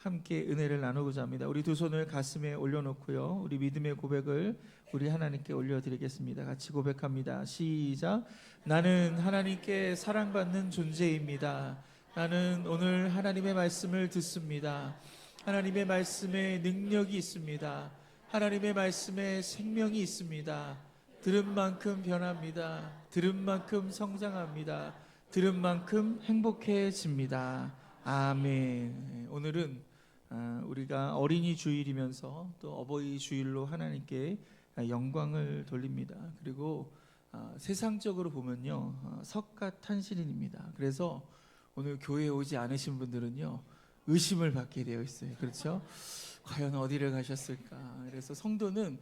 함께 은혜를 나누고자 합니다. 우리 두 손을 가슴에 올려놓고요, 우리 믿음의 고백을 우리 하나님께 올려드리겠습니다. 같이 고백합니다. 시작. 나는 하나님께 사랑받는 존재입니다. 나는 오늘 하나님의 말씀을 듣습니다. 하나님의 말씀에 능력이 있습니다. 하나님의 말씀에 생명이 있습니다. 들은 만큼 변합니다. 들은 만큼 성장합니다. 들은 만큼 행복해집니다. 아멘. 오늘은 우리가 어린이 주일이면서 또 어버이 주일로 하나님께 영광을 돌립니다. 그리고 세상적으로 보면요, 석가탄신일입니다. 그래서 오늘 교회에 오지 않으신 분들은요, 의심을 받게 되어 있어요. 그렇죠? 과연 어디를 가셨을까? 그래서 성도는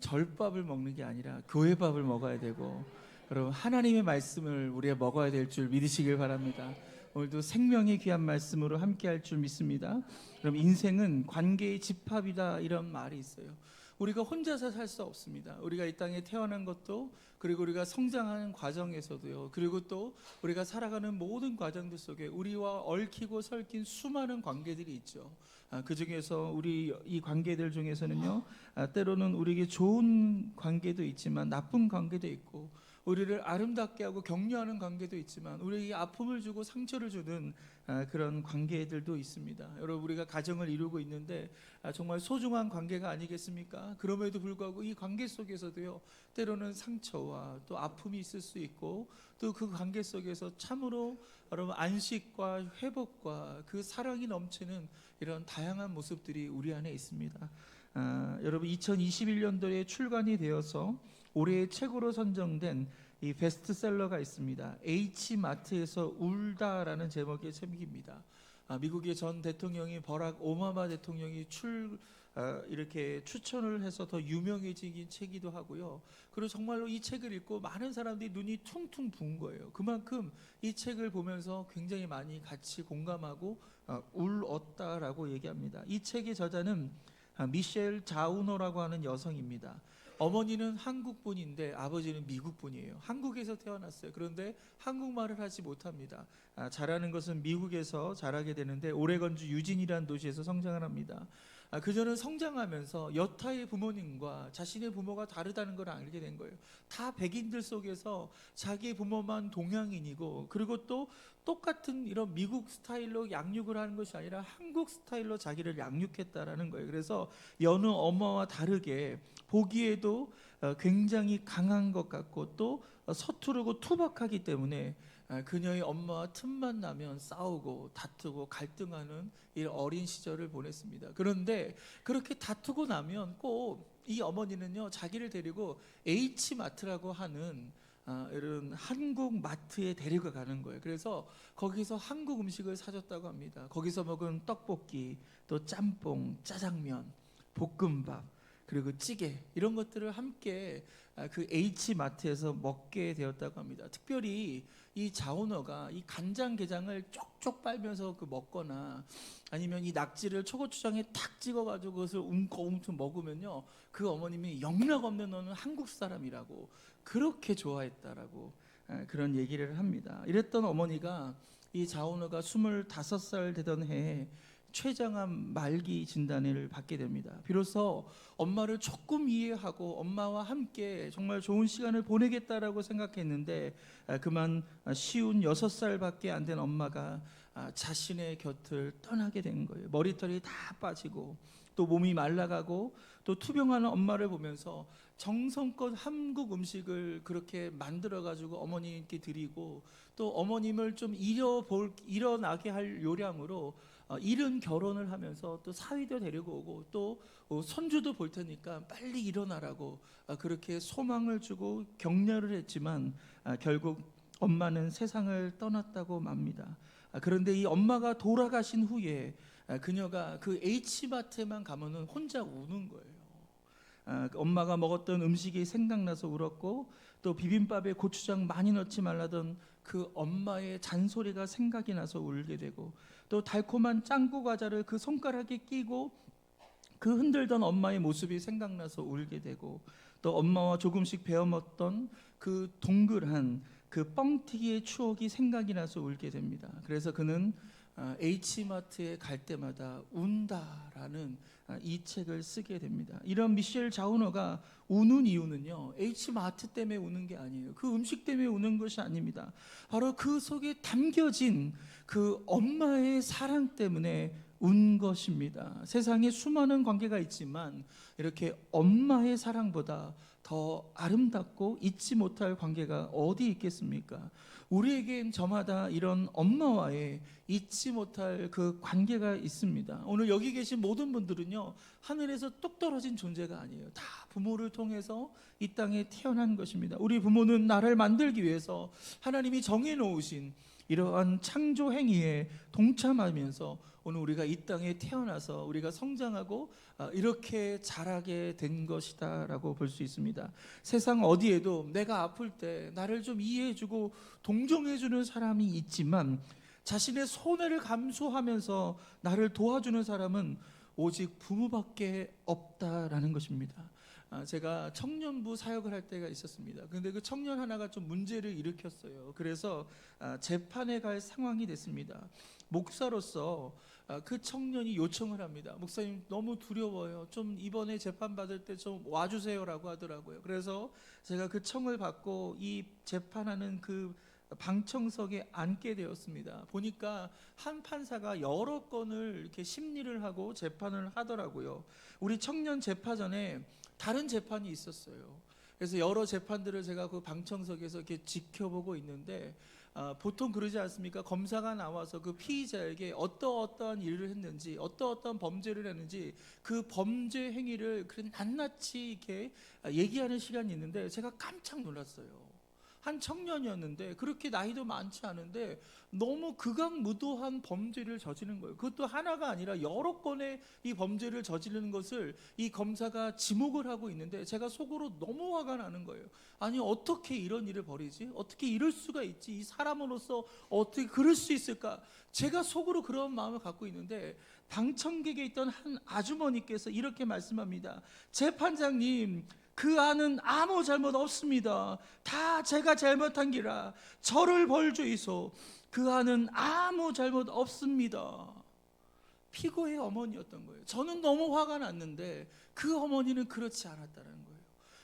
절밥을 먹는 게 아니라 교회밥을 먹어야 되고, 여러분 하나님의 말씀을 우리가 먹어야 될 줄 믿으시길 바랍니다. 오늘도 생명의 귀한 말씀으로 함께 할 줄 믿습니다. 그럼 인생은 관계의 집합이다, 이런 말이 있어요. 우리가 혼자서 살 수 없습니다. 우리가 이 땅에 태어난 것도, 그리고 우리가 성장하는 과정에서도요, 그리고 또 우리가 살아가는 모든 과정들 속에 우리와 얽히고 설킨 수많은 관계들이 있죠. 그 중에서 우리 이 관계들 중에서는요, 때로는 우리에게 좋은 관계도 있지만 나쁜 관계도 있고, 우리를 아름답게 하고 격려하는 관계도 있지만 우리에게 아픔을 주고 상처를 주는 그런 관계들도 있습니다. 여러분, 우리가 가정을 이루고 있는데 정말 소중한 관계가 아니겠습니까? 그럼에도 불구하고 이 관계 속에서도요, 때로는 상처와 또 아픔이 있을 수 있고, 또 그 관계 속에서 참으로 여러분 안식과 회복과 그 사랑이 넘치는 이런 다양한 모습들이 우리 안에 있습니다. 여러분, 2021년도에 출간이 되어서 올해의 책으로 선정된 이 베스트셀러가 있습니다. H마트에서 울다라는 제목의 책입니다. 미국의 전 대통령이 버락 오바마 대통령이 이렇게 추천을 해서 더 유명해진 책이기도 하고요. 그리고 정말로 이 책을 읽고 많은 사람들이 눈이 퉁퉁 부은 거예요. 그만큼 이 책을 보면서 굉장히 많이 같이 공감하고 울었다라고 얘기합니다. 이 책의 저자는 미셸 자우너라고 하는 여성입니다. 어머니는 한국분인데 아버지는 미국분이에요. 한국에서 태어났어요. 그런데 한국말을 하지 못합니다. 자라는 것은 미국에서 자라게 되는데 오레건주 유진이라는 도시에서 성장을 합니다. 그저는 성장하면서 여타의 부모님과 자신의 부모가 다르다는 걸 알게 된 거예요. 다 백인들 속에서 자기 부모만 동양인이고, 그리고 또 똑같은 이런 미국 스타일로 양육을 하는 것이 아니라 한국 스타일로 자기를 양육했다라는 거예요. 그래서 여느 엄마와 다르게 보기에도 굉장히 강한 것 같고, 또 서투르고 투박하기 때문에 그녀의 엄마와 틈만 나면 싸우고 다투고 갈등하는 이 어린 시절을 보냈습니다. 그런데 그렇게 다투고 나면 꼭 이 어머니는요, 자기를 데리고 H마트라고 하는 이런 한국 마트에 데리고 가는 거예요. 그래서 거기서 한국 음식을 사줬다고 합니다. 거기서 먹은 떡볶이, 또 짬뽕, 짜장면, 볶음밥, 그리고 찌개, 이런 것들을 함께 그 H마트에서 먹게 되었다고 합니다. 특별히 이 자오너가 이 간장게장을 쪽쪽 빨면서 먹거나, 아니면 이 낙지를 초고추장에 탁 찍어가지고 그것을 움켜움켜 먹으면요, 그 어머님이 영락없는 너는 한국 사람이라고 그렇게 좋아했다라고 그런 얘기를 합니다. 이랬던 어머니가, 이 자오너가 25살 되던 해에 췌장암 말기 진단을 받게 됩니다. 비로소 엄마를 조금 이해하고 엄마와 함께 정말 좋은 시간을 보내겠다라고 생각했는데, 그만 쉬운 6살밖에 안 된 엄마가 자신의 곁을 떠나게 된 거예요. 머리털이 다 빠지고 또 몸이 말라가고 또 투병하는 엄마를 보면서 정성껏 한국 음식을 그렇게 만들어가지고 어머니께 드리고, 또 어머님을 좀 일어나게 할 요량으로 이른 결혼을 하면서 또 사위도 데리고 오고, 또 손주도 볼 테니까 빨리 일어나라고 그렇게 소망을 주고 격려를 했지만 결국 엄마는 세상을 떠났다고 맙니다. 그런데 이 엄마가 돌아가신 후에 그녀가 그 H마트에만 가면은 혼자 우는 거예요. 엄마가 먹었던 음식이 생각나서 울었고, 또 비빔밥에 고추장 많이 넣지 말라던 그 엄마의 잔소리가 생각이 나서 울게 되고, 또 달콤한 짱구 과자를 그 손가락에 끼고 그 흔들던 엄마의 모습이 생각나서 울게 되고, 또 엄마와 조금씩 베어 먹던 그 동글한 그 뻥튀기의 추억이 생각이 나서 울게 됩니다. 그래서 그는 H마트에 갈 때마다 운다라는 이 책을 쓰게 됩니다. 이런 미셸 자우너가 우는 이유는요, H마트 때문에 우는 게 아니에요. 그 음식 때문에 우는 것이 아닙니다. 바로 그 속에 담겨진 그 엄마의 사랑 때문에 운 것입니다. 세상에 수많은 관계가 있지만 이렇게 엄마의 사랑보다 더 아름답고 잊지 못할 관계가 어디 있겠습니까? 우리에겐 저마다 이런 엄마와의 잊지 못할 그 관계가 있습니다. 오늘 여기 계신 모든 분들은요, 하늘에서 뚝 떨어진 존재가 아니에요. 다 부모를 통해서 이 땅에 태어난 것입니다. 우리 부모는 나를 만들기 위해서 하나님이 정해놓으신 이러한 창조 행위에 동참하면서 오늘 우리가 이 땅에 태어나서 우리가 성장하고 이렇게 자라게 된 것이다 라고 볼 수 있습니다. 세상 어디에도 내가 아플 때 나를 좀 이해해주고 동정해주는 사람이 있지만 자신의 손해를 감수하면서 나를 도와주는 사람은 오직 부모밖에 없다라는 것입니다. 제가 청년부 사역을 할 때가 있었습니다. 그런데 그 청년 하나가 좀 문제를 일으켰어요. 그래서 재판에 갈 상황이 됐습니다. 목사로서 그 청년이 요청을 합니다. 목사님, 너무 두려워요. 좀 이번에 재판 받을 때 좀 와주세요라고 하더라고요. 그래서 제가 그 청을 받고 이 재판하는 그 방청석에 앉게 되었습니다. 보니까 한 판사가 여러 건을 이렇게 심리를 하고 재판을 하더라고요. 우리 청년 재판전에 다른 재판이 있었어요. 그래서 여러 재판들을 제가 그 방청석에서 이렇게 지켜보고 있는데 보통 그러지 않습니까? 검사가 나와서 그 피의자에게 어떠한 일을 했는지, 어떠한 범죄를 했는지 그 범죄 행위를 그런 낱낱이 이렇게 얘기하는 시간이 있는데 제가 깜짝 놀랐어요. 한 청년이었는데 그렇게 나이도 많지 않은데 너무 극악무도한 범죄를 저지른 거예요. 그것도 하나가 아니라 여러 건의 이 범죄를 저지르는 것을 이 검사가 지목을 하고 있는데 제가 속으로 너무 화가 나는 거예요. 아니, 어떻게 이런 일을 벌이지? 어떻게 이럴 수가 있지? 이 사람으로서 어떻게 그럴 수 있을까? 제가 속으로 그런 마음을 갖고 있는데 방청객에 있던 한 아주머니께서 이렇게 말씀합니다. 재판장님, 그 아는 아무 잘못 없습니다. 다 제가 잘못한 기라 저를 벌주이소. 그 아는 아무 잘못 없습니다. 피고의 어머니였던 거예요. 저는 너무 화가 났는데 그 어머니는 그렇지 않았다는 거예요.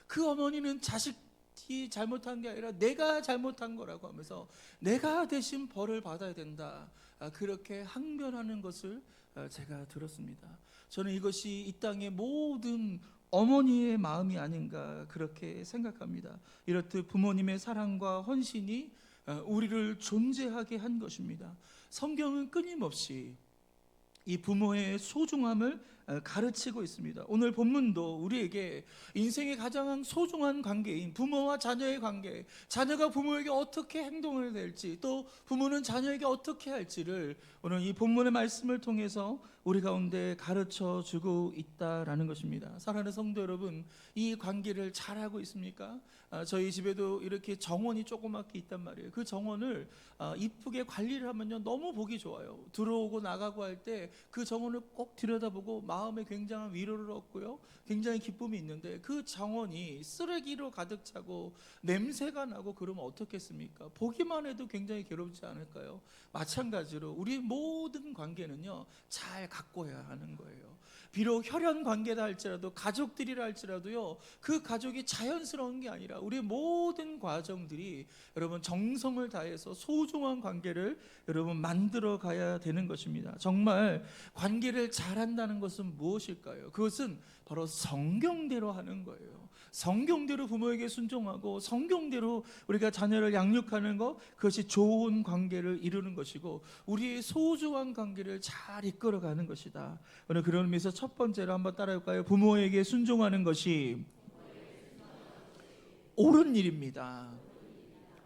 그 어머니는 자식이 잘못한 게 아니라 내가 잘못한 거라고 하면서 내가 대신 벌을 받아야 된다, 그렇게 항변하는 것을 제가 들었습니다. 저는 이것이 이 땅의 모든 어머니의 마음이 아닌가 그렇게 생각합니다. 이렇듯 부모님의 사랑과 헌신이 우리를 존재하게 한 것입니다. 성경은 끊임없이 이 부모의 소중함을 가르치고 있습니다. 오늘 본문도 우리에게 인생의 가장 소중한 관계인 부모와 자녀의 관계, 자녀가 부모에게 어떻게 행동을 될지, 또 부모는 자녀에게 어떻게 할지를 오늘 이 본문의 말씀을 통해서 우리 가운데 가르쳐 주고 있다라는 것입니다. 사랑하는 성도 여러분, 이 관계를 잘하고 있습니까? 저희 집에도 이렇게 정원이 조그맣게 있단 말이에요. 그 정원을 이쁘게 관리를 하면요, 너무 보기 좋아요. 들어오고 나가고 할 때 그 정원을 꼭 들여다보고 마음에 굉장한 위로를 얻고요, 굉장히 기쁨이 있는데 그 정원이 쓰레기로 가득 차고 냄새가 나고 그러면 어떻겠습니까? 보기만 해도 굉장히 괴롭지 않을까요? 마찬가지로 우리 모든 관계는요, 잘 가꿔야 하는 거예요. 비록 혈연 관계다 할지라도, 가족들이라 할지라도요, 그 가족이 자연스러운 게 아니라 우리 모든 과정들이 여러분 정성을 다해서 소중한 관계를 여러분 만들어 가야 되는 것입니다. 정말 관계를 잘한다는 것은 무엇일까요? 그것은 바로 성경대로 하는 거예요. 성경대로 부모에게 순종하고 성경대로 우리가 자녀를 양육하는 것, 그것이 좋은 관계를 이루는 것이고 우리의 소중한 관계를 잘 이끌어가는 것이다. 오늘 그런 의미에서 첫 번째로 한번 따라해볼까요? 부모에게 순종하는 것이 옳은 일입니다.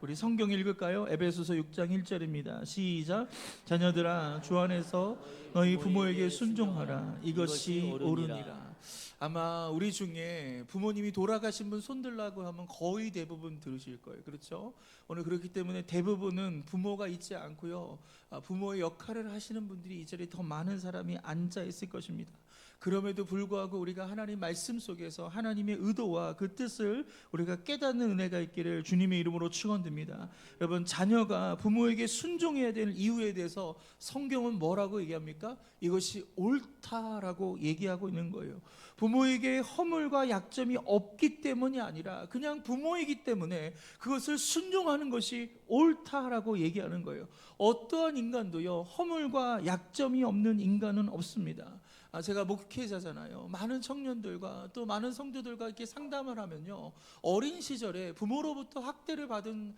우리 성경 읽을까요? 에베소서 6장 1절입니다. 시작. 자녀들아, 주 안에서 너희 부모에게 순종하라. 이것이 옳으니라. 아마 우리 중에 부모님이 돌아가신 분 손들라고 하면 거의 대부분 들으실 거예요. 그렇죠? 오늘 그렇기 때문에 대부분은 부모가 있지 않고요. 부모의 역할을 하시는 분들이 이 자리에 더 많은 사람이 앉아 있을 것입니다. 그럼에도 불구하고 우리가 하나님 말씀 속에서 하나님의 의도와 그 뜻을 우리가 깨닫는 은혜가 있기를 주님의 이름으로 축원드립니다. 여러분, 자녀가 부모에게 순종해야 되는 이유에 대해서 성경은 뭐라고 얘기합니까? 이것이 옳다라고 얘기하고 있는 거예요. 부모에게 허물과 약점이 없기 때문이 아니라 그냥 부모이기 때문에 그것을 순종하는 것이 옳다라고 얘기하는 거예요. 어떠한 인간도요, 허물과 약점이 없는 인간은 없습니다. 제가 목회자잖아요. 많은 청년들과 또 많은 성도들과 이렇게 상담을 하면요, 어린 시절에 부모로부터 학대를 받은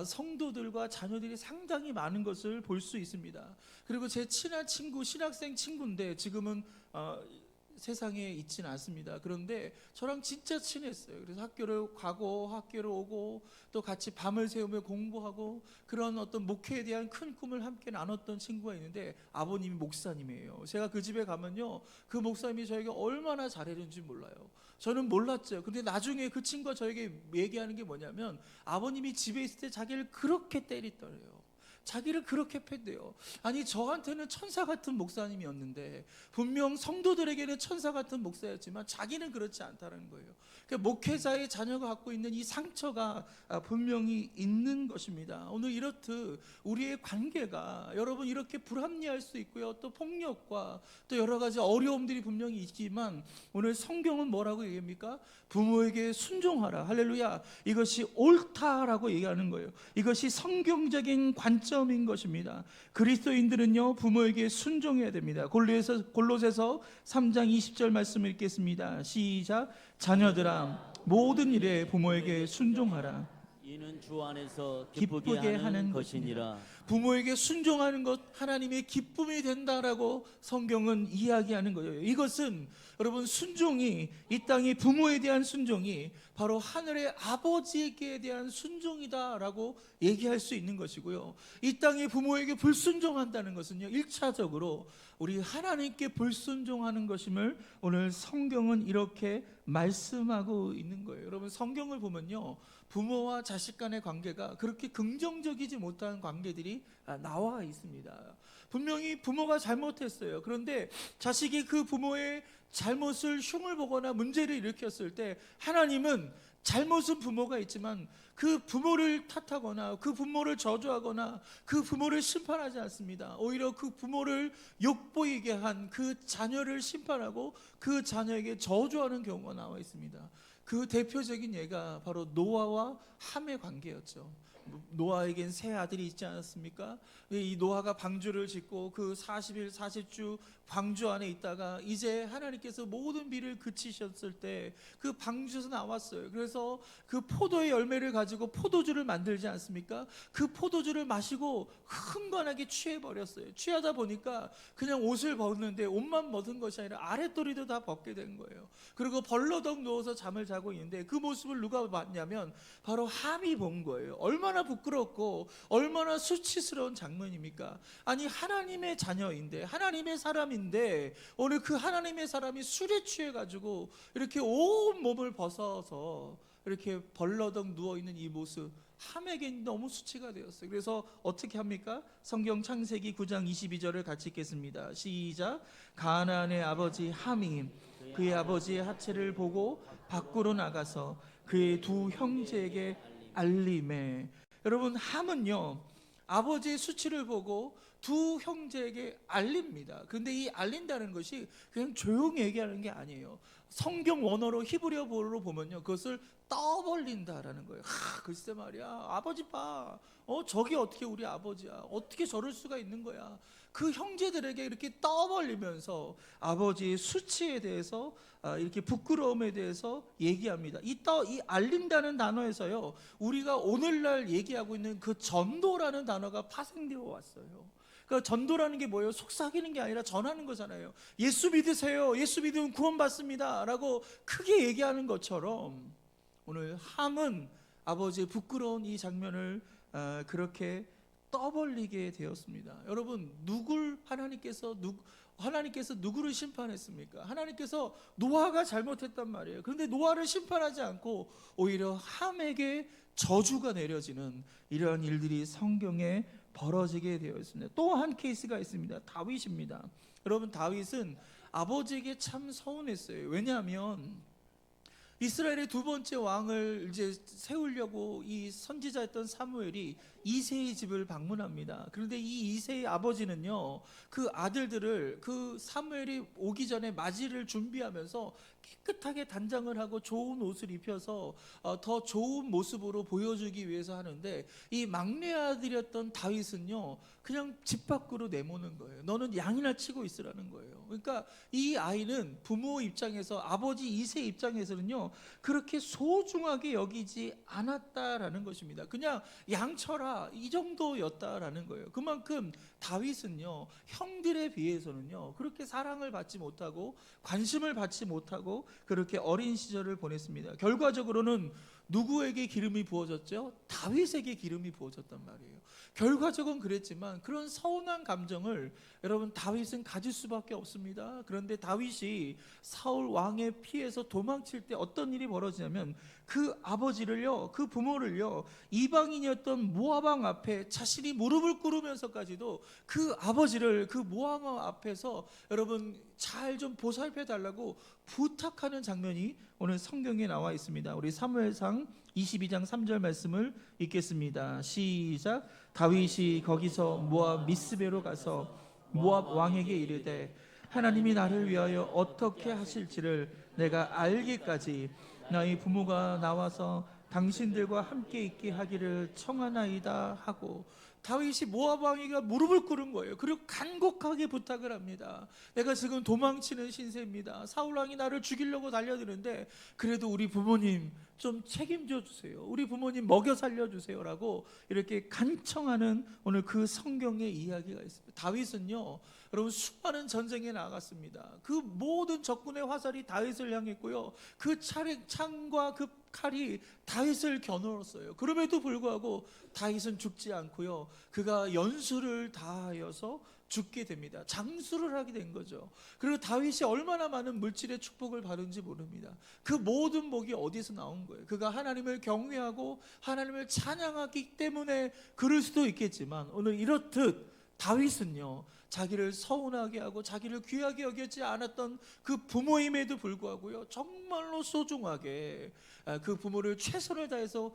성도들과 자녀들이 상당히 많은 것을 볼 수 있습니다. 그리고 제 친한 친구, 신학생 친구인데 지금은 세상에 있지는 않습니다. 그런데 저랑 진짜 친했어요. 그래서 학교를 가고 학교를 오고 또 같이 밤을 새우며 공부하고 그런 어떤 목회에 대한 큰 꿈을 함께 나눴던 친구가 있는데 아버님이 목사님이에요. 제가 그 집에 가면요, 그 목사님이 저에게 얼마나 잘해준지 몰라요. 저는 몰랐죠. 근데 나중에 그 친구가 저에게 얘기하는 게 뭐냐면 아버님이 집에 있을 때 자기를 그렇게 때리더래요. 자기를 그렇게 팼대요. 아니, 저한테는 천사 같은 목사님이었는데 분명 성도들에게는 천사 같은 목사였지만 자기는 그렇지 않다는 거예요. 그러니까 목회자의 자녀가 갖고 있는 이 상처가 분명히 있는 것입니다. 오늘 이렇듯 우리의 관계가 여러분 이렇게 불합리할 수 있고요, 또 폭력과 또 여러 가지 어려움들이 분명히 있지만 오늘 성경은 뭐라고 얘기합니까? 부모에게 순종하라. 할렐루야. 이것이 옳다라고 얘기하는 거예요. 이것이 성경적인 관점인 것입니다. 그리스도인들은요, 부모에게 순종해야 됩니다. 골로새서 3장 20절 말씀을 읽겠습니다. 시작. 자녀들아, 모든 일에 부모에게 순종하라. 이는 주 안에서 기쁘게 하는 것이니라. 부모에게 순종하는 것 하나님의 기쁨이 된다라고 성경은 이야기하는 거예요. 이것은 여러분, 순종이, 이 땅의 부모에 대한 순종이 바로 하늘의 아버지에게 대한 순종이다라고 얘기할 수 있는 것이고요, 이 땅의 부모에게 불순종한다는 것은요, 1차적으로 우리 하나님께 불순종하는 것임을 오늘 성경은 이렇게 말씀하고 있는 거예요. 여러분, 성경을 보면요, 부모와 자식 간의 관계가 그렇게 긍정적이지 못한 관계들이 나와 있습니다. 분명히 부모가 잘못했어요. 그런데 자식이 그 부모의 잘못을 흉을 보거나 문제를 일으켰을 때 하나님은 잘못은 부모가 있지만 그 부모를 탓하거나 그 부모를 저주하거나 그 부모를 심판하지 않습니다. 오히려 그 부모를 욕보이게 한 그 자녀를 심판하고 그 자녀에게 저주하는 경우가 나와 있습니다. 그 대표적인 예가 바로 노아와 함의 관계였죠. 노아에겐 세 아들이 있지 않았습니까? 이 노아가 방주를 짓고 그 40일 40주 방주 안에 있다가 이제 하나님께서 모든 비를 그치셨을 때 그 방주에서 나왔어요. 그래서 그 포도의 열매를 가지고 포도주를 만들지 않습니까? 그 포도주를 마시고 흥건하게 취해버렸어요. 취하다 보니까 그냥 옷을 벗는데 옷만 벗은 것이 아니라 아랫도리도 다 벗게 된 거예요. 그리고 벌러덩 누워서 잠을 자고 있는데 그 모습을 누가 봤냐면 바로 함이 본 거예요. 얼마나 부끄럽고 얼마나 수치스러운 장면입니까? 아니, 하나님의 자녀인데 하나님의 사람인데 오늘 그 하나님의 사람이 술에 취해가지고 이렇게 온 몸을 벗어서 이렇게 벌러덩 누워있는 이 모습, 함에겐 너무 수치가 되었어요. 그래서 어떻게 합니까? 성경 창세기 9장 22절을 같이 읽겠습니다. 시작. 가나안의 아버지 함이 그의 아버지의 하체를 보고 밖으로 나가서 그의 두 형제에게 알림해. 여러분, 함은요, 아버지의 수치를 보고 두 형제에게 알립니다. 그런데 이 알린다는 것이 그냥 조용히 얘기하는 게 아니에요. 성경 원어로 히브리어로 보면요, 그것을 떠벌린다라는 거예요. 글쎄 말이야, 아버지 봐, 저기 어떻게 우리 아버지야, 어떻게 저럴 수가 있는 거야. 그 형제들에게 이렇게 떠벌리면서 아버지의 수치에 대해서, 이렇게 부끄러움에 대해서 얘기합니다. 이 알린다는 단어에서요, 우리가 오늘날 얘기하고 있는 그 전도라는 단어가 파생되어 왔어요. 그러니까 전도라는 게 뭐예요? 속삭이는 게 아니라 전하는 거잖아요. 예수 믿으세요, 예수 믿으면 구원받습니다 라고 크게 얘기하는 것처럼 오늘 함은 아버지의 부끄러운 이 장면을 그렇게 떠벌리게 되었습니다. 여러분, 누굴 하나님께서 하나님께서 누구를 심판했습니까? 하나님께서 노아가 잘못했단 말이에요. 그런데 노아를 심판하지 않고 오히려 함에게 저주가 내려지는 이러한 일들이 성경에 벌어지게 되어 있습니다. 또 한 케이스가 있습니다. 다윗입니다. 여러분, 다윗은 아버지에게 참 서운했어요. 왜냐하면 이스라엘의 두 번째 왕을 이제 세우려고 이 선지자였던 사무엘이 이새의 집을 방문합니다. 그런데 이 이새의 아버지는요, 그 아들들을 그 사무엘이 오기 전에 맞이를 준비하면서 깨끗하게 단장을 하고 좋은 옷을 입혀서 더 좋은 모습으로 보여주기 위해서 하는데, 이 막내 아들이었던 다윗은요 그냥 집 밖으로 내모는 거예요. 너는 양이나 치고 있으라는 거예요. 그러니까 이 아이는 부모 입장에서, 아버지 이새 입장에서는요 그렇게 소중하게 여기지 않았다라는 것입니다. 그냥 양쳐라 이 정도였다라는 거예요. 그만큼 다윗은요 형들에 비해서는요 그렇게 사랑을 받지 못하고 관심을 받지 못하고 그렇게 어린 시절을 보냈습니다. 결과적으로는 누구에게 기름이 부어졌죠? 다윗에게 기름이 부어졌단 말이에요. 결과적은 그랬지만 그런 서운한 감정을 여러분 다윗은 가질 수밖에 없습니다. 그런데 다윗이 사울 왕의 피해서 도망칠 때 어떤 일이 벌어지냐면, 그 아버지를요, 그 부모를요, 이방인이었던 모압 왕 앞에 자신이 무릎을 꿇으면서까지도 그 아버지를 그 모압 왕 앞에서 여러분 잘 좀 보살펴 달라고 부탁하는 장면이 오늘 성경에 나와 있습니다. 우리 사무엘상 22장 3절 말씀을 읽겠습니다. 시작. 다윗이 거기서 모압 미스베로 가서 모압 왕에게 이르되 하나님이 나를 위하여 어떻게 하실지를 내가 알기까지 나의 부모가 나와서 당신들과 함께 있게 하기를 청하나이다 하고, 다윗이 모압 왕에게 무릎을 꿇은 거예요. 그리고 간곡하게 부탁을 합니다. 내가 지금 도망치는 신세입니다. 사울 왕이 나를 죽이려고 달려드는데 그래도 우리 부모님 좀 책임져 주세요. 우리 부모님 먹여 살려주세요 라고 이렇게 간청하는 오늘 그 성경의 이야기가 있습니다. 다윗은요 여러분 수많은 전쟁에 나갔습니다. 그 모든 적군의 화살이 다윗을 향했고요, 그 창과 그 칼이 다윗을 겨누었어요. 그럼에도 불구하고 다윗은 죽지 않고요, 그가 연수를 다하여서 죽게 됩니다. 장수를 하게 된 거죠. 그리고 다윗이 얼마나 많은 물질의 축복을 받은지 모릅니다. 그 모든 복이 어디서 나온 거예요? 그가 하나님을 경외하고 하나님을 찬양하기 때문에 그럴 수도 있겠지만, 오늘 이렇듯 다윗은요 자기를 서운하게 하고 자기를 귀하게 여기지 않았던 그 부모임에도 불구하고요 정말로 소중하게 그 부모를 최선을 다해서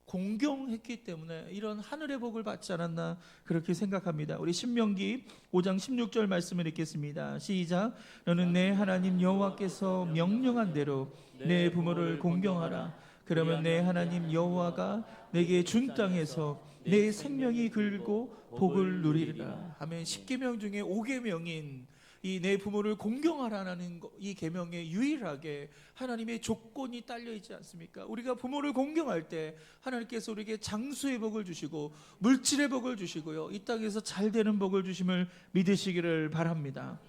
공경했기 때문에 이런 하늘의 복을 받지 않았나 그렇게 생각합니다. 우리 신명기 5장 16절 말씀을 읽겠습니다. 시작. 너는 내 하나님 여호와께서 명령한 대로 내 부모를 공경하라. 그러면 내 하나님 여호와가 내게 준 땅에서 내 생명이 길고 복을 누리리라. 아멘. 10계명 중에 5계명인 이 내 부모를 공경하라는 이 계명에 유일하게 하나님의 조건이 딸려 있지 않습니까? 우리가 부모를 공경할 때 하나님께서 우리에게 장수의 복을 주시고 물질의 복을 주시고요, 이 땅에서 잘 되는 복을 주심을 믿으시기를 바랍니다.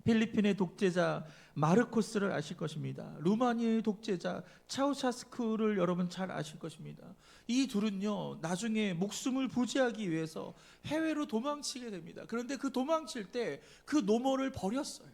필리핀의 독재자 마르코스를 아실 것입니다. 루마니아의 독재자 차우샤스쿠를 여러분 잘 아실 것입니다. 이 둘은요 나중에 목숨을 부지하기 위해서 해외로 도망치게 됩니다. 그런데 그 도망칠 때 그 노모를 버렸어요.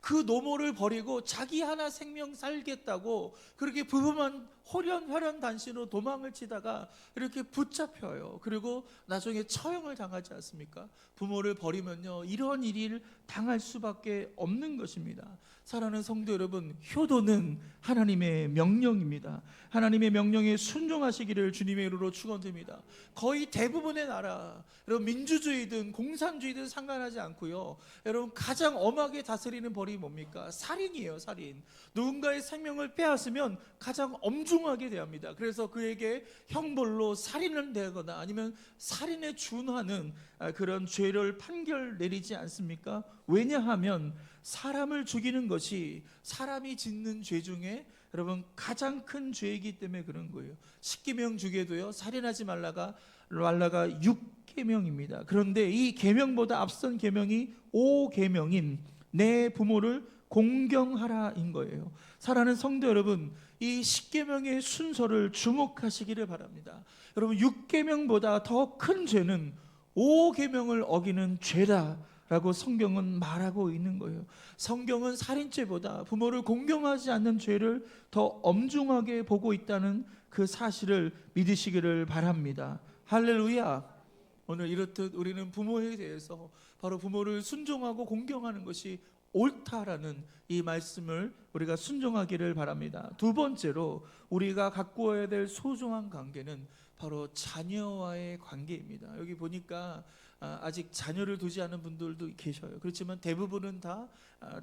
그 노모를 버리고 자기 하나 생명 살겠다고 그렇게 부부만 호련화련 단신으로 도망을 치다가 이렇게 붙잡혀요. 그리고 나중에 처형을 당하지 않습니까? 부모를 버리면요 이런 일을 당할 수밖에 없는 것입니다. 사랑하는 성도 여러분, 효도는 하나님의 명령입니다. 하나님의 명령에 순종하시기를 주님의 이름으로 축원드립니다. 거의 대부분의 나라, 여러분 민주주의든 공산주의든 상관하지 않고요, 여러분 가장 엄하게 다스리는 벌이 뭡니까? 살인이에요. 살인. 누군가의 생명을 빼앗으면 가장 엄중하게 대합니다. 그래서 그에게 형벌로 살인을 내거나 아니면 살인에 준하는 그런 죄를 판결 내리지 않습니까? 왜냐하면 사람을 죽이는 것이 사람이 짓는 죄 중에 여러분 가장 큰 죄이기 때문에 그런 거예요. 10계명 중에도요 살인하지 말라가 6계명입니다. 그런데 이 계명보다 앞선 계명이 5계명인 내 부모를 공경하라인 거예요. 사랑하는 성도 여러분, 이 10계명의 순서를 주목하시기를 바랍니다. 여러분 6계명보다 더 큰 죄는 5계명을 어기는 죄다 라고 성경은 말하고 있는 거예요. 성경은 살인죄보다 부모를 공경하지 않는 죄를 더 엄중하게 보고 있다는 그 사실을 믿으시기를 바랍니다. 할렐루야. 오늘 이렇듯 우리는 부모에 대해서 바로 부모를 순종하고 공경하는 것이 옳다라는 이 말씀을 우리가 순종하기를 바랍니다. 두 번째로 우리가 가꾸어야 될 소중한 관계는 바로 자녀와의 관계입니다. 여기 보니까 아직 자녀를 두지 않은 분들도 계셔요. 그렇지만 대부분은 다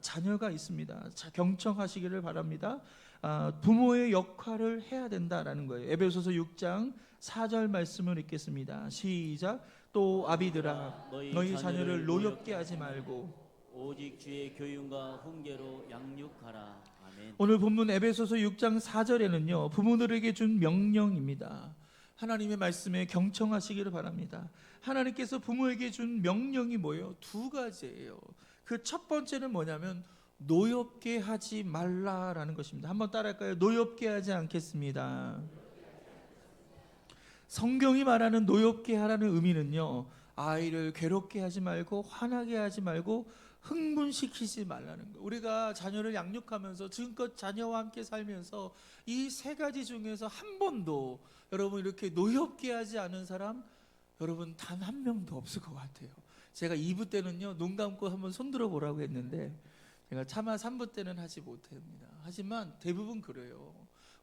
자녀가 있습니다. 경청하시기를 바랍니다. 부모의 역할을 해야 된다라는 거예요. 에베소서 6장 4절 말씀을 읽겠습니다. 시작. 또 아비들아 너희 자녀를 노엽게 하지 말고 오직 주의 교훈과 훈계로 양육하라. 아멘. 오늘 본문 에베소서 6장 4절에는요 부모들에게 준 명령입니다. 하나님의 말씀에 경청하시기를 바랍니다. 하나님께서 부모에게 준 명령이 뭐예요? 두 가지예요. 그 첫 번째는 뭐냐면 노엽게 하지 말라라는 것입니다. 한번 따라할까요? 노엽게 하지 않겠습니다. 성경이 말하는 노엽게 하라는 의미는요, 아이를 괴롭게 하지 말고 화나게 하지 말고 흥분시키지 말라는 거. 우리가 자녀를 양육하면서 지금껏 자녀와 함께 살면서 이 세 가지 중에서 한 번도 여러분 이렇게 노엽게 하지 않은 사람 여러분 단 한 명도 없을 것 같아요. 제가 2부 때는요 눈 감고 한번 손들어 보라고 했는데 제가 차마 3부 때는 하지 못합니다. 하지만 대부분 그래요.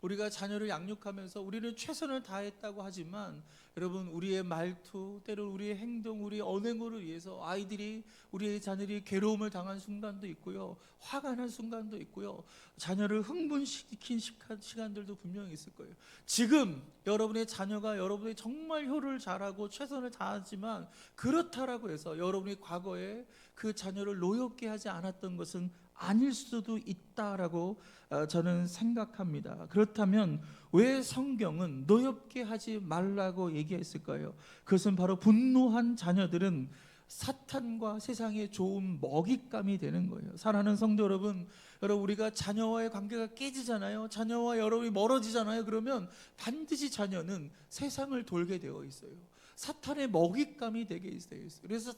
우리가 자녀를 양육하면서 우리는 최선을 다했다고 하지만 여러분 우리의 말투, 때로 우리의 행동, 우리의 언행으로 위해서 아이들이 우리의 자녀들이 괴로움을 당한 순간도 있고요, 화가 난 순간도 있고요, 자녀를 흥분시킨 시간들도 분명히 있을 거예요. 지금 여러분의 자녀가 여러분의 정말 효를 잘하고 최선을 다하지만 그렇다라고 해서 여러분이 과거에 그 자녀를 노엽게 하지 않았던 것은 아닐 수도 있다라고 저는 생각합니다. 그렇다면 왜 성경은 노엽게 하지 말라고 얘기했을까요? 그것은 바로 분노한 자녀들은 사탄과 세상의 좋은 먹잇감이 되는 거예요. 사랑하는 성도 여러분, 우리가 자녀와의 관계가 깨지잖아요. 자녀와 여러분이 멀어지잖아요. 그러면 반드시 자녀는 세상을 돌게 되어 있어요. 사탄의 먹잇감이 되게 있어요. 그래서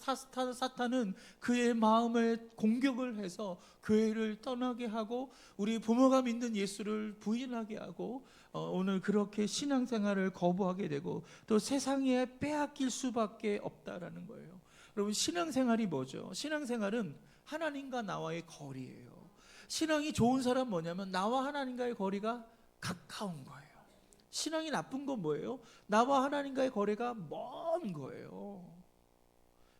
사탄은 그의 마음을 공격을 해서 교회를 떠나게 하고 우리 부모가 믿는 예수를 부인하게 하고 오늘 그렇게 신앙생활을 거부하게 되고 또 세상에 빼앗길 수밖에 없다라는 거예요. 여러분 신앙생활이 뭐죠? 신앙생활은 하나님과 나와의 거리예요. 신앙이 좋은 사람 뭐냐면 나와 하나님과의 거리가 가까운 거예요. 신앙이 나쁜 건 뭐예요? 나와 하나님과의 거리가 먼 거예요.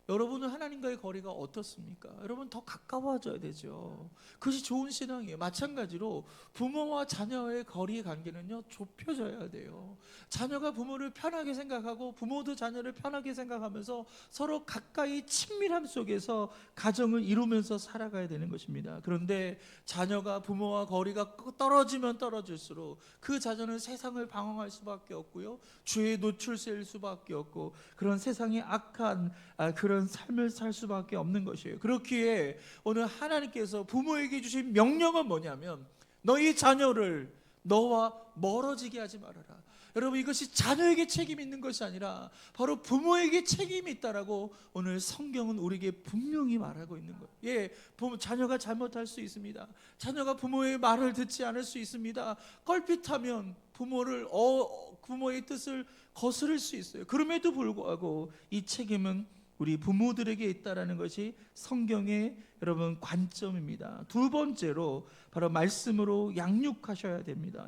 여러분은 하나님과의 거리가 어떻습니까? 여러분 더 가까워져야 되죠. 그것이 좋은 신앙이에요. 마찬가지로 부모와 자녀의 거리의 관계는요 좁혀져야 돼요. 자녀가 부모를 편하게 생각하고 부모도 자녀를 편하게 생각하면서 서로 가까이 친밀함 속에서 가정을 이루면서 살아가야 되는 것입니다. 그런데 자녀가 부모와 거리가 떨어지면 떨어질수록 그 자녀는 세상을 방황할 수밖에 없고요, 죄에 노출될 수밖에 없고 그런 세상의 악한 그런 삶을 살 수밖에 없는 것이에요. 그렇기에 오늘 하나님께서 부모에게 주신 명령은 뭐냐면 너희 자녀를 너와 멀어지게 하지 말아라. 여러분 이것이 자녀에게 책임이 있는 것이 아니라 바로 부모에게 책임이 있다라고 오늘 성경은 우리에게 분명히 말하고 있는 거예요. 예, 자녀가 잘못할 수 있습니다. 자녀가 부모의 말을 듣지 않을 수 있습니다. 껄핏하면 부모의 뜻을 거스를 수 있어요. 그럼에도 불구하고 이 책임은 우리 부모들에게 있다라는 것이 성경의 여러분 관점입니다. 두 번째로 바로 말씀으로 양육하셔야 됩니다.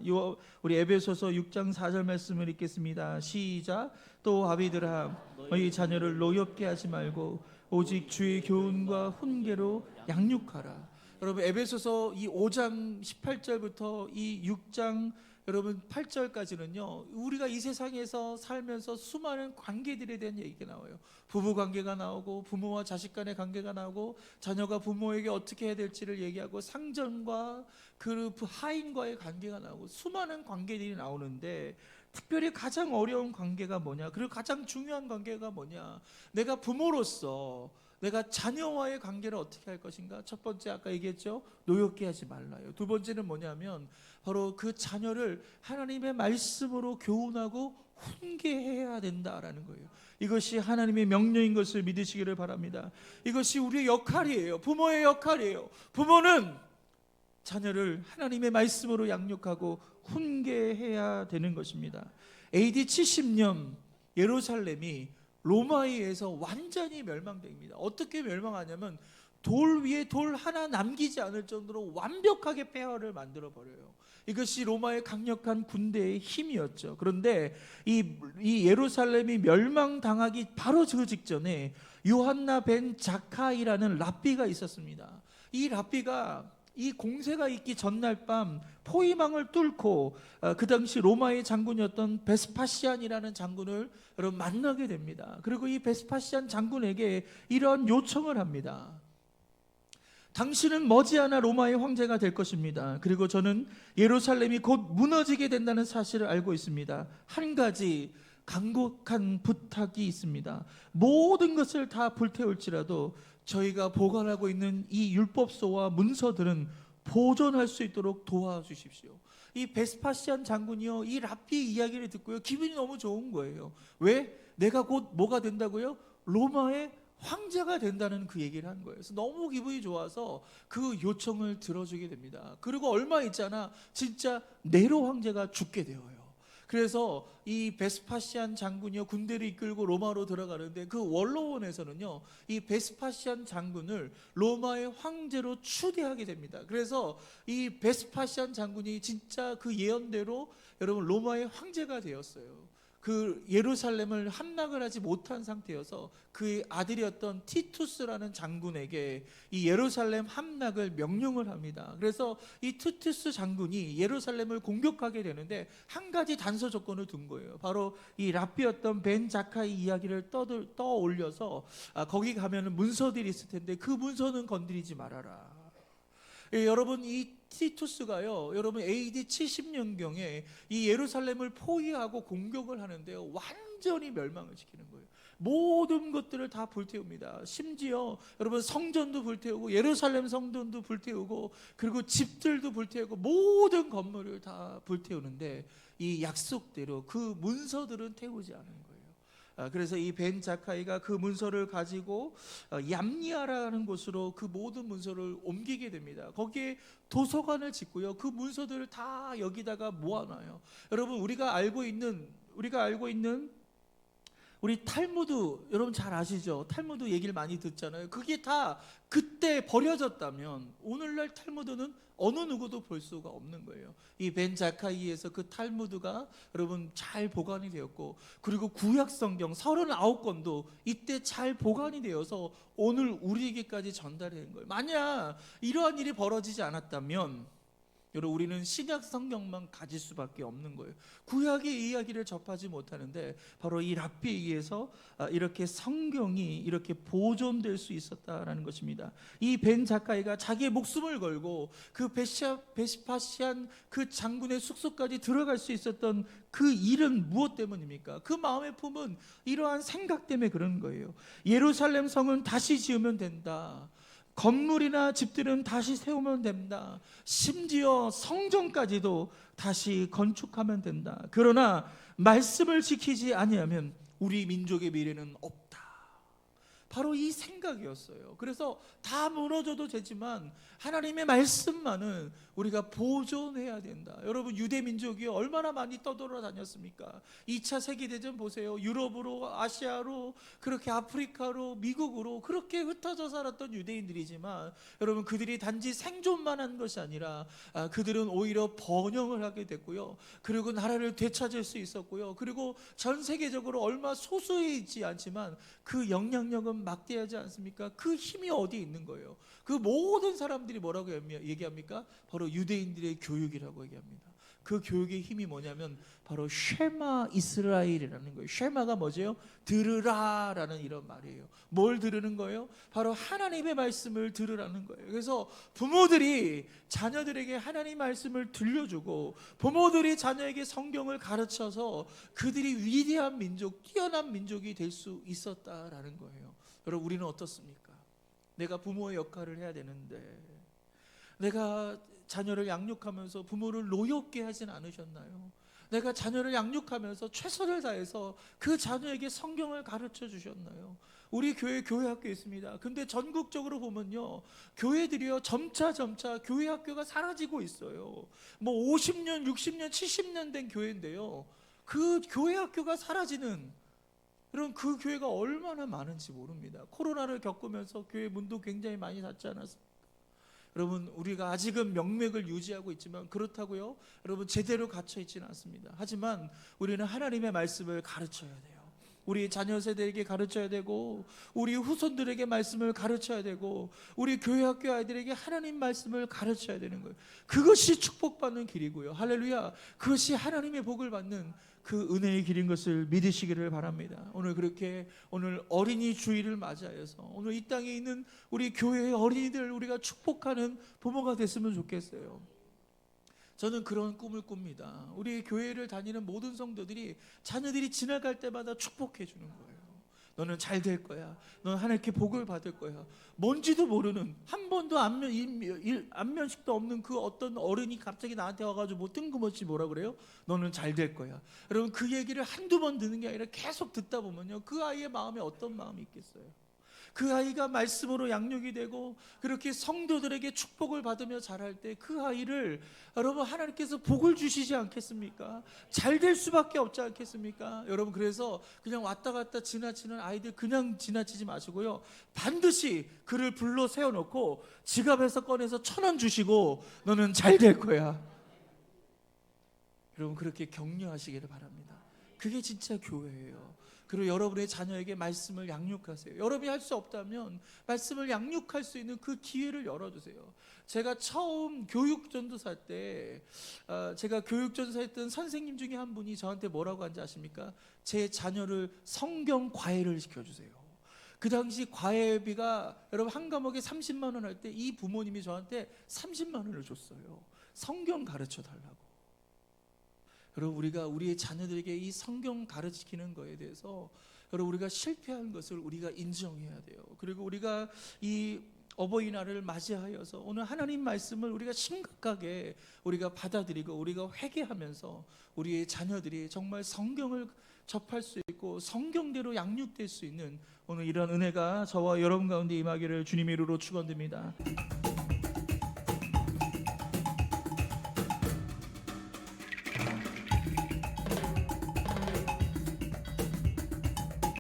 우리 에베소서 6장 4절 말씀을 읽겠습니다. 시작. 또 아비들아 너희 자녀를 노엽게 하지 말고 오직 주의 교훈과 훈계로 양육하라. 여러분 에베소서 이 5장 18절부터 이 6장 여러분 8절까지는요 우리가 이 세상에서 살면서 수많은 관계들에 대한 얘기가 나와요. 부부 관계가 나오고 부모와 자식 간의 관계가 나오고 자녀가 부모에게 어떻게 해야 될지를 얘기하고 상전과 그 하인과의 관계가 나오고 수많은 관계들이 나오는데 특별히 가장 어려운 관계가 뭐냐, 그리고 가장 중요한 관계가 뭐냐, 내가 부모로서 내가 자녀와의 관계를 어떻게 할 것인가. 첫 번째 아까 얘기했죠, 노엽게 하지 말라요. 두 번째는 뭐냐면 바로 그 자녀를 하나님의 말씀으로 교훈하고 훈계해야 된다라는 거예요. 이것이 하나님의 명령인 것을 믿으시기를 바랍니다. 이것이 우리의 역할이에요. 부모의 역할이에요. 부모는 자녀를 하나님의 말씀으로 양육하고 훈계해야 되는 것입니다. AD 70년 예루살렘이 로마에 의해서 완전히 멸망됩니다. 어떻게 멸망하냐면 돌 위에 돌 하나 남기지 않을 정도로 완벽하게 폐허를 만들어 버려요. 이것이 로마의 강력한 군대의 힘이었죠. 그런데 이 예루살렘이 멸망당하기 바로 그 직전에 요한나 벤 자카이라는 랍비가 있었습니다. 이 랍비가 이 공세가 있기 전날 밤 포위망을 뚫고 그 당시 로마의 장군이었던 베스파시안이라는 장군을 여러분 만나게 됩니다. 그리고 이 베스파시안 장군에게 이런 요청을 합니다. 당신은 머지않아 로마의 황제가 될 것입니다. 그리고 저는 예루살렘이 곧 무너지게 된다는 사실을 알고 있습니다. 한 가지 간곡한 부탁이 있습니다. 모든 것을 다 불태울지라도 저희가 보관하고 있는 이 율법서와 문서들은 보존할 수 있도록 도와주십시오. 이 베스파시안 장군이요, 이 랍비의 이야기를 듣고요, 기분이 너무 좋은 거예요. 왜? 내가 곧 뭐가 된다고요? 로마의 황제가 된다는 그 얘기를 한 거예요. 그래서 너무 기분이 좋아서 그 요청을 들어주게 됩니다. 그리고 얼마 있잖아, 진짜 네로 황제가 죽게 되어요. 그래서 이 베스파시안 장군이요, 군대를 이끌고 로마로 들어가는데 그 원로원에서는요, 이 베스파시안 장군을 로마의 황제로 추대하게 됩니다. 그래서 이 베스파시안 장군이 진짜 그 예언대로 여러분 로마의 황제가 되었어요. 그 예루살렘을 함락을 하지 못한 상태여서 그의 아들이었던 티투스라는 장군에게 이 예루살렘 함락을 명령을 합니다. 그래서 이 티투스 장군이 예루살렘을 공격하게 되는데 한 가지 단서 조건을 둔 거예요. 바로 이 랍비였던 벤 자카이 이야기를 떠올려서 거기 가면은 문서들이 있을 텐데 그 문서는 건드리지 말아라. 여러분, 이 티투스가요, 여러분 AD 70년경에 이 예루살렘을 포위하고 공격을 하는데요, 완전히 멸망을 시키는 거예요. 모든 것들을 다 불태웁니다. 심지어 여러분 성전도 불태우고 예루살렘 성전도 불태우고 그리고 집들도 불태우고 모든 건물을 다 불태우는데 이 약속대로 그 문서들은 태우지 않은 거예요. 그래서 이 벤 자카이가 그 문서를 가지고 얌니아라는 곳으로 그 모든 문서를 옮기게 됩니다. 거기에 도서관을 짓고요, 그 문서들을 다 여기다가 모아놔요. 여러분, 우리가 알고 있는 우리 탈무드, 여러분 잘 아시죠? 탈무드 얘기를 많이 듣잖아요. 그게 다 그때 버려졌다면 오늘날 탈무드는 어느 누구도 볼 수가 없는 거예요. 이 벤 자카이에서 그 탈무드가 여러분 잘 보관이 되었고, 그리고 구약 성경 39권도 이때 잘 보관이 되어서 오늘 우리에게까지 전달된 거예요. 만약 이러한 일이 벌어지지 않았다면 여러분, 우리는 신약 성경만 가질 수밖에 없는 거예요. 구약의 이야기를 접하지 못하는데 바로 이 랍비에 의해서 이렇게 성경이 이렇게 보존될 수 있었다라는 것입니다. 이 벤 자카이가 자기의 목숨을 걸고 그 베스파시안 그 장군의 숙소까지 들어갈 수 있었던 그 일은 무엇 때문입니까? 그 마음의 품은 이러한 생각 때문에 그런 거예요. 예루살렘 성은 다시 지으면 된다. 건물이나 집들은 다시 세우면 된다. 심지어 성전까지도 다시 건축하면 된다. 그러나 말씀을 지키지 아니하면 우리 민족의 미래는 없다. 바로 이 생각이었어요. 그래서 다 무너져도 되지만 하나님의 말씀만은 우리가 보존해야 된다. 여러분, 유대 민족이 얼마나 많이 떠돌아다녔습니까? 2차 세계대전 보세요. 유럽으로, 아시아로, 그렇게 아프리카로, 미국으로 그렇게 흩어져 살았던 유대인들이지만 여러분, 그들이 단지 생존만 한 것이 아니라 그들은 오히려 번영을 하게 됐고요, 그리고 나라를 되찾을 수 있었고요, 그리고 전 세계적으로 얼마 소수에 있지 않지만 그 영향력은 막대하지 않습니까? 그 힘이 어디에 있는 거예요? 그 모든 사람들이 뭐라고 얘기합니까? 바로 유대인들의 교육이라고 얘기합니다. 그 교육의 힘이 뭐냐면 바로 쉐마 이스라엘이라는 거예요. 쉐마가 뭐죠? 들으라라는 이런 말이에요. 뭘 들으는 거예요? 바로 하나님의 말씀을 들으라는 거예요. 그래서 부모들이 자녀들에게 하나님 말씀을 들려주고 부모들이 자녀에게 성경을 가르쳐서 그들이 위대한 민족, 뛰어난 민족이 될 수 있었다라는 거예요. 여러분, 우리는 어떻습니까? 내가 부모의 역할을 해야 되는데 내가 자녀를 양육하면서 부모를 노엽게 하진 않으셨나요? 내가 자녀를 양육하면서 최선을 다해서 그 자녀에게 성경을 가르쳐 주셨나요? 우리 교회 학교 있습니다. 근데 전국적으로 보면요, 교회들이요 점차 교회 학교가 사라지고 있어요. 뭐 50년, 60년, 70년 된 교회인데요, 그 교회 학교가 사라지는, 여러분 그 교회가 얼마나 많은지 모릅니다. 코로나를 겪으면서 교회 문도 굉장히 많이 닫지 않았습니까? 여러분 우리가 아직은 명맥을 유지하고 있지만 그렇다고요 여러분 제대로 갇혀 있지는 않습니다. 하지만 우리는 하나님의 말씀을 가르쳐야 돼요. 우리 자녀 세대에게 가르쳐야 되고, 우리 후손들에게 말씀을 가르쳐야 되고, 우리 교회 학교 아이들에게 하나님 말씀을 가르쳐야 되는 거예요. 그것이 축복받는 길이고요, 할렐루야, 그것이 하나님의 복을 받는 그 은혜의 길인 것을 믿으시기를 바랍니다. 오늘 그렇게 오늘 어린이 주일을 맞이하여서 오늘 이 땅에 있는 우리 교회의 어린이들 우리가 축복하는 부모가 됐으면 좋겠어요. 저는 그런 꿈을 꿉니다. 우리 교회를 다니는 모든 성도들이 자녀들이 지나갈 때마다 축복해 주는 거예요. 너는 잘 될 거야. 너는 하나님께 복을 받을 거야. 뭔지도 모르는, 한 번도 안면식도 없는 그 어떤 어른이 갑자기 나한테 와가지고 뭐 뜬금없이 뭐라 그래요? 너는 잘 될 거야. 여러분 그 얘기를 한두 번 듣는 게 아니라 계속 듣다 보면요, 그 아이의 마음에 어떤 마음이 있겠어요? 그 아이가 말씀으로 양육이 되고 그렇게 성도들에게 축복을 받으며 자랄 때 그 아이를 여러분 하나님께서 복을 주시지 않겠습니까? 잘 될 수밖에 없지 않겠습니까? 여러분 그래서 그냥 왔다 갔다 지나치는 아이들 그냥 지나치지 마시고요, 반드시 그를 불러 세워놓고 지갑에서 꺼내서 1,000원 주시고 너는 잘 될 거야. 여러분 그렇게 격려하시기를 바랍니다. 그게 진짜 교회예요. 그리고 여러분의 자녀에게 말씀을 양육하세요. 여러분이 할 수 없다면 말씀을 양육할 수 있는 그 기회를 열어주세요. 제가 처음 교육전도사 때 제가 교육전도사 했던 선생님 중에 한 분이 저한테 뭐라고 한지 아십니까? 제 자녀를 성경 과외를 시켜주세요. 그 당시 과외비가 여러분 한 과목에 30만 원 할 때 이 부모님이 저한테 30만 원을 줬어요. 성경 가르쳐 달라고. 여러분 우리가 우리의 자녀들에게 이 성경 가르치는 거에 대해서 여러분 우리가 실패한 것을 우리가 인정해야 돼요. 그리고 우리가 이 어버이날을 맞이하여서 오늘 하나님 말씀을 우리가 심각하게 우리가 받아들이고 우리가 회개하면서 우리의 자녀들이 정말 성경을 접할 수 있고 성경대로 양육될 수 있는 오늘 이런 은혜가 저와 여러분 가운데 임하기를 주님의 이름으로 축원드립니다.